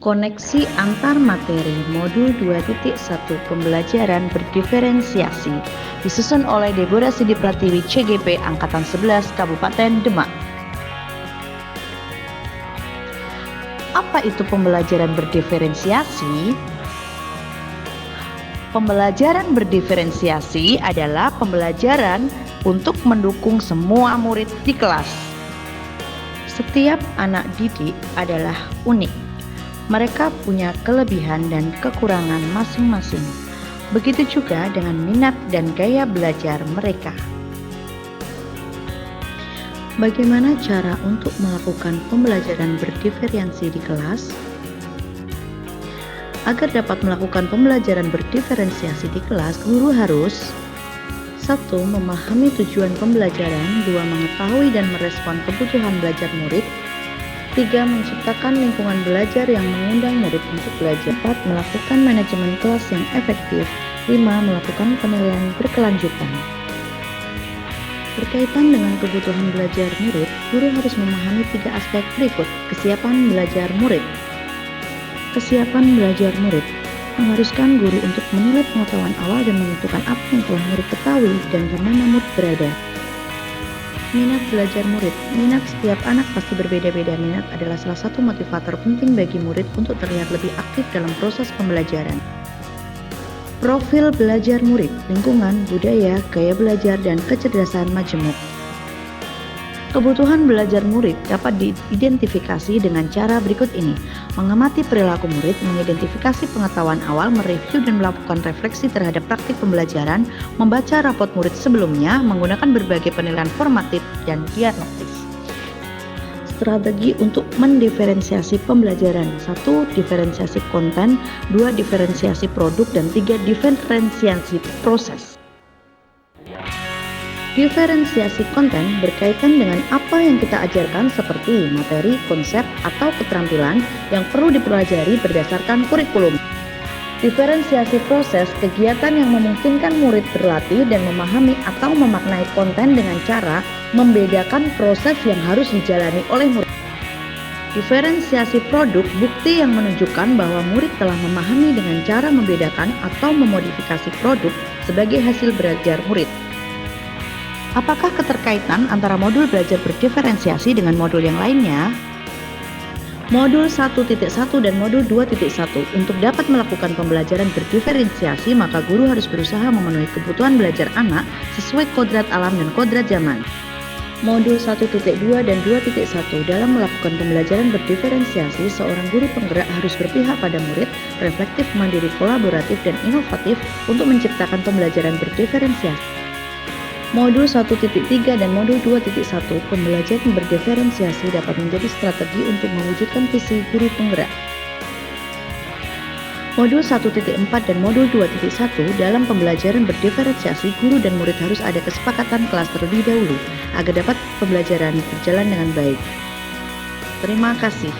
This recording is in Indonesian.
Koneksi antar materi modul 2.1 pembelajaran berdiferensiasi disusun oleh Deborah Sidi Pratiwi CGP Angkatan 11 Kabupaten Demak. Apa itu pembelajaran berdiferensiasi? Pembelajaran berdiferensiasi adalah pembelajaran untuk mendukung semua murid di kelas. Setiap anak didik adalah unik. Mereka punya kelebihan dan kekurangan masing-masing. Begitu juga dengan minat dan gaya belajar mereka. Bagaimana cara untuk melakukan pembelajaran berdiferensiasi di kelas? Agar dapat melakukan pembelajaran berdiferensiasi di kelas, guru harus 1. Memahami tujuan pembelajaran. 2. Mengetahui dan merespon kebutuhan belajar murid. 3. Menciptakan lingkungan belajar yang mengundang murid untuk belajar. 4. Melakukan manajemen kelas yang efektif. 5. Melakukan penilaian berkelanjutan. Berkaitan dengan kebutuhan belajar murid, guru harus memahami 3 aspek berikut. Kesiapan belajar murid. Kesiapan belajar murid mengharuskan guru untuk menilai pengetahuan awal dan menentukan apa yang telah murid ketahui dan di mana murid berada. Minat belajar murid. Minat setiap anak pasti berbeda-beda. Minat adalah salah satu motivator penting bagi murid untuk terlihat lebih aktif dalam proses pembelajaran. Profil belajar murid, lingkungan, budaya, gaya belajar, dan kecerdasan majemuk. Kebutuhan belajar murid dapat diidentifikasi dengan cara berikut ini. Mengamati perilaku murid, mengidentifikasi pengetahuan awal, mereview dan melakukan refleksi terhadap praktik pembelajaran, membaca rapot murid sebelumnya, menggunakan berbagai penilaian formatif dan diagnostis. Strategi untuk mendiferensiasi pembelajaran. 1. Diferensiasi konten. 2. Diferensiasi produk. Dan 3. Diferensiasi proses. Diferensiasi konten berkaitan dengan apa yang kita ajarkan seperti materi, konsep, atau keterampilan yang perlu dipelajari berdasarkan kurikulum. Diferensiasi proses, kegiatan yang memungkinkan murid berlatih dan memahami atau memaknai konten dengan cara membedakan proses yang harus dijalani oleh murid. Diferensiasi produk, bukti yang menunjukkan bahwa murid telah memahami dengan cara membedakan atau memodifikasi produk sebagai hasil belajar murid. Apakah keterkaitan antara modul belajar berdiferensiasi dengan modul yang lainnya? Modul 1.1 dan modul 2.1. Untuk dapat melakukan pembelajaran berdiferensiasi, maka guru harus berusaha memenuhi kebutuhan belajar anak sesuai kodrat alam dan kodrat zaman. Modul 1.2 dan 2.1. Dalam melakukan pembelajaran berdiferensiasi, seorang guru penggerak harus berpihak pada murid, reflektif, mandiri, kolaboratif, dan inovatif untuk menciptakan pembelajaran berdiferensiasi. Modul 1.3 dan modul 2.1 pembelajaran berdiferensiasi dapat menjadi strategi untuk mewujudkan visi guru penggerak. Modul 1.4 dan modul 2.1 dalam pembelajaran berdiferensiasi, guru dan murid harus ada kesepakatan kelas terlebih dahulu agar dapat pembelajaran berjalan dengan baik. Terima kasih.